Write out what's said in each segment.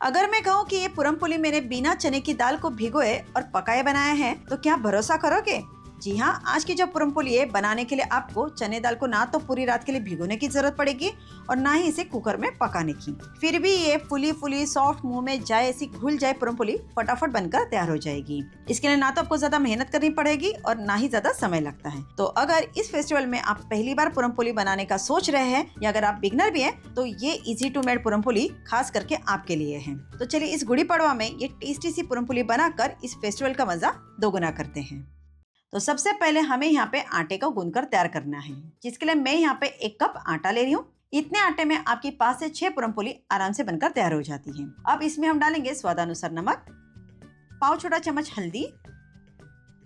अगर मैं कहूँ कि ये पूरन पोली मैंने बिना चने की दाल को भिगोए और पकाए बनाया है तो क्या भरोसा करोगे? जी हाँ, आज की जो पूरन पोली है बनाने के लिए आपको चने दाल को ना तो पूरी रात के लिए भिगोने की जरूरत पड़ेगी और ना ही इसे कुकर में पकाने की। फिर भी ये फुली फुली सॉफ्ट मुंह में जाए ऐसी घुल जाए पूरन पोली फटाफट बनकर तैयार हो जाएगी। इसके लिए ना तो आपको ज्यादा मेहनत करनी पड़ेगी और ना ही ज्यादा समय लगता है। तो अगर इस फेस्टिवल में आप पहली बार पूरन पोली बनाने का सोच रहे हैं या अगर आप बिगनर भी हैं तो ये easy to made puran poli खास करके आपके लिए है। तो चलिए इस गुड़ी पड़वा में ये टेस्टी सी पूरन पोली बनाकर इस फेस्टिवल का मजा दोगुना करते हैं। तो सबसे पहले हमें यहाँ पे आटे को गूंथकर तैयार करना है, जिसके लिए मैं यहाँ पे 1 कप आटा ले रही हूँ। इतने आटे में आपकी 5 से 6 पूरन पोली आराम से बनकर तैयार हो जाती है। अब इसमें हम डालेंगे स्वादानुसार नमक, पाव छोटा चम्मच हल्दी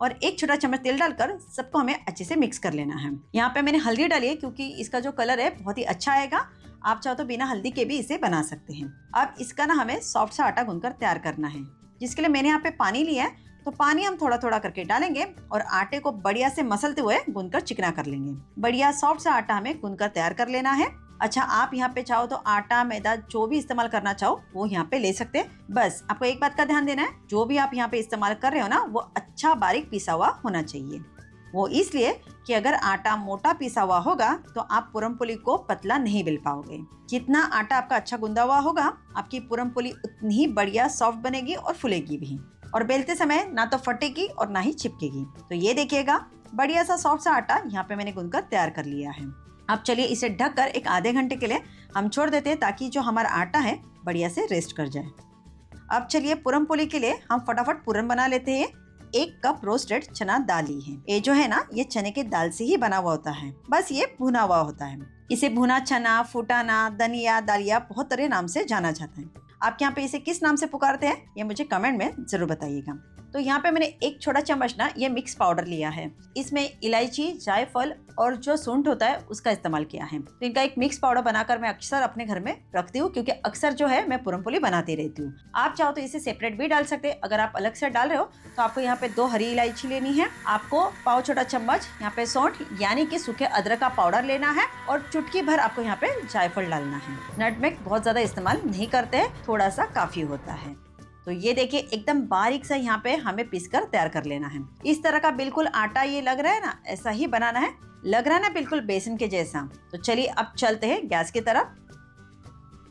और 1 छोटा चम्मच तेल डालकर सबको हमें अच्छे से मिक्स कर लेना है। यहाँ पे मैंने हल्दी डाली है क्योंकि इसका जो कलर है बहुत ही अच्छा आएगा। आप चाहो तो बिना हल्दी के भी इसे बना सकते हैं। अब इसका ना हमें सॉफ्ट सा आटा गूंथकर तैयार करना है, जिसके लिए मैंने यहाँ पे पानी लिया है। तो पानी हम थोड़ा थोड़ा करके डालेंगे और आटे को बढ़िया से मसलते हुए गूंथकर चिकना कर लेंगे। बढ़िया सॉफ्ट सा आटा हमें गूंथकर तैयार कर लेना है। अच्छा, आप यहाँ पे चाहो तो आटा मैदा जो भी इस्तेमाल करना चाहो वो यहाँ पे ले सकते हैं। बस आपको एक बात का ध्यान देना है, जो भी आप यहाँ पे इस्तेमाल कर रहे हो ना वो अच्छा बारीक पिसा हुआ होना चाहिए। वो इसलिए कि अगर आटा मोटा पिसा हुआ होगा तो आप पूरन पोली को पतला नहीं बेल पाओगे। जितना आटा आपका अच्छा गूंदा हुआ होगा आपकी पूरन पोली उतनी ही बढ़िया सॉफ्ट बनेगी और फूलेगी भी, और बेलते समय ना तो फटेगी और ना ही चिपकेगी। तो ये देखिएगा बढ़िया सा सॉफ्ट सा आटा यहाँ पे मैंने गूंथकर तैयार कर लिया है। अब चलिए इसे ढककर एक आधे घंटे के लिए हम छोड़ देते हैं ताकि जो हमारा आटा है बढ़िया से रेस्ट कर जाए। अब चलिए पूरन पोली के लिए हम फटाफट पूरन बना लेते हैं। 1 कप रोस्टेड चना दाल ली है। ये जो है ना ये चने के दाल से ही बना हुआ होता है, बस ये भुना हुआ होता है। इसे भुना चना, फुटाना, दनिया, दालिया बहुत तरह नाम से जाना जाता है। आप यहाँ पे इसे किस नाम से पुकारते हैं ये मुझे कमेंट में जरूर बताइएगा। तो यहाँ पे मैंने 1 छोटा चम्मच ना ये मिक्स पाउडर लिया है। इसमें इलायची, जायफल और जो सूंठ होता है उसका इस्तेमाल किया है। तो इनका एक मिक्स पाउडर बनाकर मैं अक्सर अपने घर में रखती हूँ, क्योंकि अक्सर जो है मैं पूरन पोली बनाती रहती हूँ। आप चाहो तो इसे सेपरेट भी डाल सकते हैं। अगर आप अलग से डाल रहे हो तो आपको यहाँ पे 2 हरी इलायची लेनी है। आपको पाव छोटा चम्मच यहाँ पे सौंठ यानी कि सूखे अदरक का पाउडर लेना है और चुटकी भर आपको यहाँ पे जायफल डालना है। नटमेग बहुत ज्यादा इस्तेमाल नहीं करते, थोड़ा सा काफी होता है। तो ये देखिए एकदम बारीक सा यहाँ पे हमें पीसकर तैयार कर लेना है। इस तरह का बिल्कुल आटा ये लग रहा है ना, ऐसा ही बनाना है। लग रहा है ना बिल्कुल बेसन के जैसा। तो चलिए अब चलते हैं गैस की तरफ।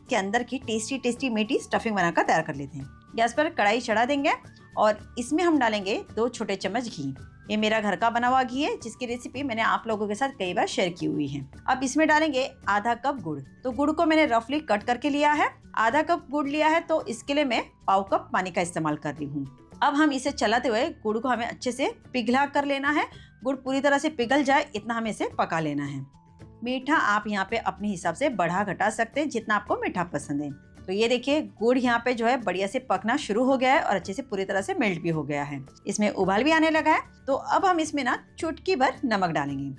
के अंदर की टेस्टी टेस्टी मीठी स्टफिंग बनाकर तैयार कर लेते हैं। गैस पर कढ़ाई चढ़ा देंगे और इसमें हम डालेंगे 2 छोटे चम्मच घी। ये मेरा घर का बना हुआ घी है, जिसकी रेसिपी मैंने आप लोगों के साथ कई बार शेयर की हुई है। अब इसमें डालेंगे आधा कप गुड़। तो गुड़ को मैंने रफली कट करके लिया है। आधा कप गुड़ लिया है तो इसके लिए मैं पाव कप पानी का इस्तेमाल कर रही हूँ। अब हम इसे चलाते हुए गुड़ को हमें अच्छे से पिघला कर लेना है। गुड़ पूरी तरह से पिघल जाए इतना हमें इसे पका लेना है। मीठा आप यहाँ पे अपने हिसाब से बढ़ा घटा सकते हैं, जितना आपको मीठा पसंद है। तो ये देखिए गुड़ यहाँ पे जो है बढ़िया से पकना शुरू हो गया है और अच्छे से पूरी तरह से मेल्ट भी हो गया है। इसमें उबाल भी आने लगा है। तो अब हम इसमें ना चुटकी भर नमक डालेंगे।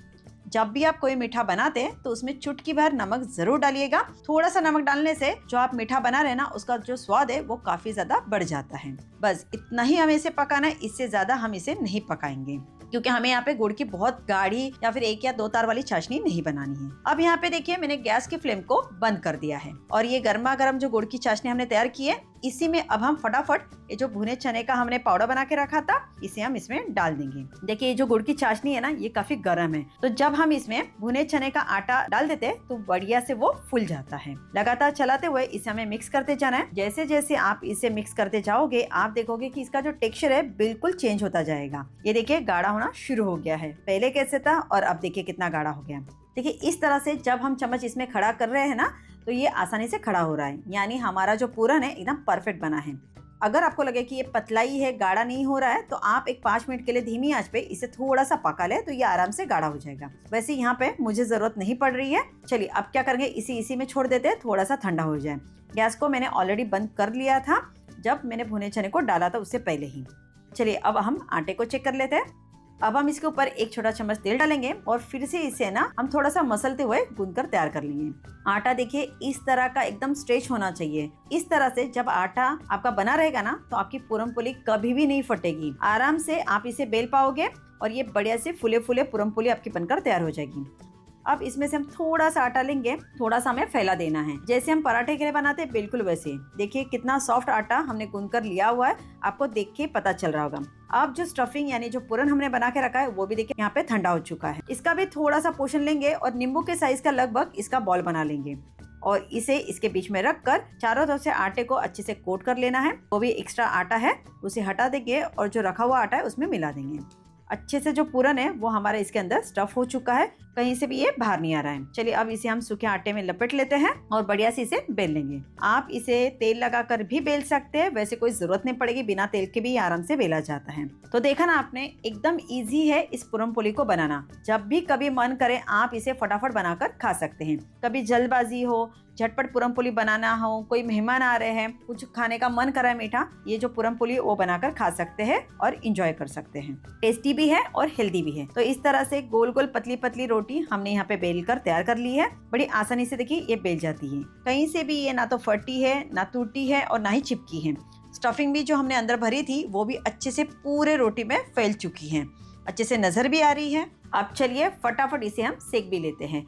जब भी आप कोई मीठा बनाते हैं तो उसमें चुटकी भर नमक जरूर डालिएगा। थोड़ा सा नमक डालने से जो आप मीठा बना रहे हैं ना उसका जो स्वाद है वो काफी ज्यादा बढ़ जाता है। बस इतना ही हमें इसे पकाना है, इससे ज्यादा हम इसे नहीं पकाएंगे, क्योंकि हमें यहाँ पे गुड़ की बहुत गाढ़ी या फिर 1 या 2 तार वाली चाशनी नहीं बनानी है। अब यहाँ पे देखिए मैंने गैस की फ्लेम को बंद कर दिया है और ये गर्मा गर्म जो गुड़ की चाशनी हमने तैयार की है इसी में अब हम फटाफट ये जो भुने चने का हमने पाउडर बना के रखा था इसे हम इसमें डाल देंगे। देखिए ये जो गुड़ की चाशनी है ना ये काफी गर्म है, तो जब हम इसमें भुने चने का आटा डाल देते हैं तो बढ़िया से वो फूल जाता है। लगातार चलाते हुए इसे हमें मिक्स करते जाना है। जैसे जैसे आप इसे मिक्स करते जाओगे आप देखोगे कि इसका जो टेक्सचर है बिल्कुल चेंज होता जाएगा। ये देखिए गाढ़ा होना शुरू हो गया है। पहले कैसे था और अब देखिए कितना गाढ़ा हो गया। देखिए इस तरह से जब हम चम्मच इसमें खड़ा कर रहे हैं ना तो ये आसानी से खड़ा हो रहा है, यानी हमारा जो पूरन है एकदम परफेक्ट बना है। अगर आपको लगे कि ये पतला ही है, गाढ़ा नहीं हो रहा है, तो आप एक 5 मिनट के लिए धीमी आंच पे इसे थोड़ा सा पका ले तो ये आराम से गाढ़ा हो जाएगा। वैसे यहाँ पे मुझे जरूरत नहीं पड़ रही है। चलिए अब क्या करेंगे, इसी में छोड़ देते हैं, थोड़ा सा ठंडा हो जाए। गैस को मैंने ऑलरेडी बंद कर लिया था जब मैंने भुने चने को डाला था उससे पहले ही। चलिए अब हम आटे को चेक कर लेते हैं। अब हम इसके ऊपर 1 छोटा चम्मच तेल डालेंगे और फिर से इसे ना हम थोड़ा सा मसलते हुए गूंथकर तैयार कर लेंगे। आटा देखिए इस तरह का एकदम स्ट्रेच होना चाहिए। इस तरह से जब आटा आपका बना रहेगा ना तो आपकी पूरन पोली कभी भी नहीं फटेगी। आराम से आप इसे बेल पाओगे और ये बढ़िया से फूले फूले पूरन पोली आपकी बनकर तैयार हो जाएगी। अब इसमें से हम थोड़ा सा आटा लेंगे, थोड़ा सा हमें फैला देना है, जैसे हम पराठे के लिए बनाते हैं बिल्कुल वैसे। देखिए कितना सॉफ्ट आटा हमने गूंथ कर लिया हुआ है, आपको देख के पता चल रहा होगा। अब जो स्टफिंग यानी जो पूरन हमने बना के रखा है वो भी देखिए यहाँ पे ठंडा हो चुका है। इसका भी थोड़ा सा पोर्शन लेंगे और नींबू के साइज का लगभग इसका बॉल बना लेंगे और इसे इसके बीच में रखकर चारों तरफ से आटे को अच्छे से कोट कर लेना है। वो भी एक्स्ट्रा आटा है उसे हटा देंगे और जो रखा हुआ आटा है उसमें मिला देंगे। अच्छे से जो पूरन है वो हमारा इसके अंदर स्टफ हो चुका है, कहीं से भी ये बाहर नहीं आ रहा है। चलिए अब इसे हम सूखे आटे में लपेट लेते हैं और बढ़िया से इसे बेल लेंगे। आप इसे तेल लगाकर भी बेल सकते हैं, वैसे कोई जरूरत नहीं पड़ेगी, बिना तेल के भी आराम से बेला जाता है। तो देखा ना आपने, एकदम इजी है इस पूरन पोली को बनाना। जब भी कभी मन करे आप इसे फटाफट बनाकर खा सकते हैं। कभी जल्दबाजी हो, झटपट पूरन पोली बनाना हो, कोई मेहमान आ रहे हैं, कुछ खाने का मन कर रहा है मीठा, ये जो पूरन पोली वो बनाकर खा सकते हैं और इंजॉय कर सकते हैं। टेस्टी भी है और हेल्दी भी है। तो इस तरह से गोल गोल पतली पतली रोटी हमने यहाँ पे बेल कर तैयार कर ली है। बड़ी आसानी से देखिए ये बेल जाती है, कहीं से भी ये ना तो फटी है, ना टूटी है और ना ही चिपकी है। स्टफिंग भी जो हमने अंदर भरी थी वो भी अच्छे से पूरे रोटी में फैल चुकी है, अच्छे से नजर भी आ रही है। अब चलिए फटाफट इसे हम सेक भी लेते हैं।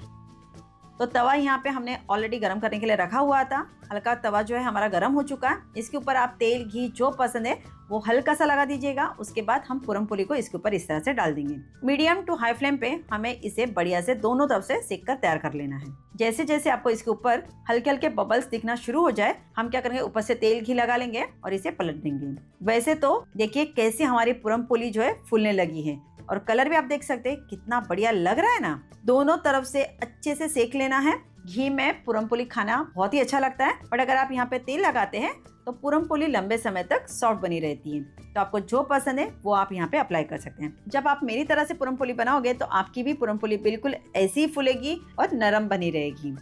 तो तवा यहाँ पे हमने ऑलरेडी गर्म करने के लिए रखा हुआ था। हल्का तवा जो है हमारा गर्म हो चुका है। इसके ऊपर आप तेल घी जो पसंद है वो हल्का सा लगा दीजिएगा। उसके बाद हम पूरन पोली को इसके ऊपर इस तरह से डाल देंगे। मीडियम टू हाई फ्लेम पे हमें इसे बढ़िया से दोनों तरफ से सेक कर तैयार कर लेना है। जैसे जैसे आपको इसके ऊपर हल्के हल्के बबल्स दिखना शुरू हो जाए, हम क्या करेंगे, ऊपर से तेल घी लगा लेंगे और इसे पलट देंगे। वैसे तो देखिए कैसे हमारी पूरन पोली जो है फूलने लगी है और कलर भी आप देख सकते हैं कितना बढ़िया लग रहा है ना। दोनों तरफ से अच्छे से सेक लेना है। घी में पूरन पोली खाना बहुत ही अच्छा लगता है, बट अगर आप यहाँ पे तेल लगाते हैं तो पूरन पोली लंबे समय तक सॉफ्ट बनी रहती है। तो आपको जो पसंद है वो आप यहाँ पे अप्लाई कर सकते हैं। जब आप मेरी तरह से पूरन पोली बनाओगे तो आपकी भी पूरन पोली बिल्कुल ऐसी ही फूलेगी और नरम बनी रहेगी।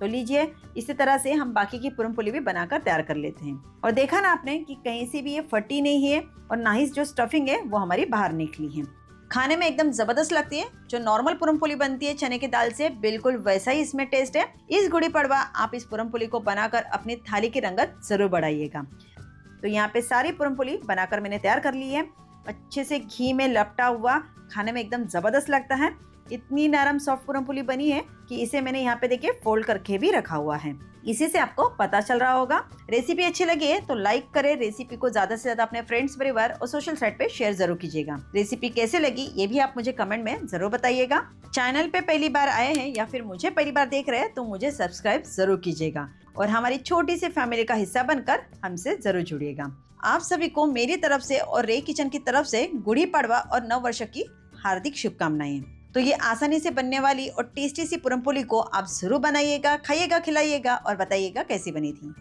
तो लीजिए इसी तरह से हम बाकी की पूरन पोली भी बनाकर तैयार कर लेते हैं। और देखा ना आपने कि कहीं से भी ये फटी नहीं है और ना ही जो स्टफिंग है वो हमारी बाहर निकली है। खाने में एकदम जबरदस्त लगती है। जो नॉर्मल पूरन पोली बनती है चने की दाल से, बिल्कुल वैसा ही इसमें टेस्ट है। इस गुड़ी पड़वा आप इस पूरन पोली को बनाकर अपनी थाली की रंगत जरूर बढ़ाइएगा। तो यहाँ पे सारी पूरन पोली बनाकर मैंने तैयार कर ली है। अच्छे से घी में लपटा हुआ, खाने में एकदम जबरदस्त लगता है। इतनी नरम सॉफ्ट पूरन पोली बनी है कि इसे मैंने यहाँ पे देखिए फोल्ड करके भी रखा हुआ है। इसी से आपको पता चल रहा होगा। रेसिपी अच्छी लगी है तो लाइक करें, रेसिपी को ज्यादा से ज्यादा अपने फ्रेंड्स, परिवार और सोशल साइट पे शेयर जरूर कीजिएगा। रेसिपी कैसे लगी ये भी आप मुझे कमेंट में जरूर बताइएगा। चैनल पे पहली बार आए हैं या फिर मुझे पहली बार देख रहे हैं तो मुझे सब्सक्राइब जरूर कीजिएगा और हमारी छोटी सी फैमिली का हिस्सा बनकर हमसे जरूर जुड़िएगा। आप सभी को मेरी तरफ से और रे किचन की तरफ से गुड़ी पड़वा और नव वर्ष की हार्दिक शुभकामनाएं। तो ये आसानी से बनने वाली और टेस्टी सी पूरन पोली को आप जरूर बनाइएगा, खाइएगा, खिलाइएगा और बताइएगा कैसी बनी थी।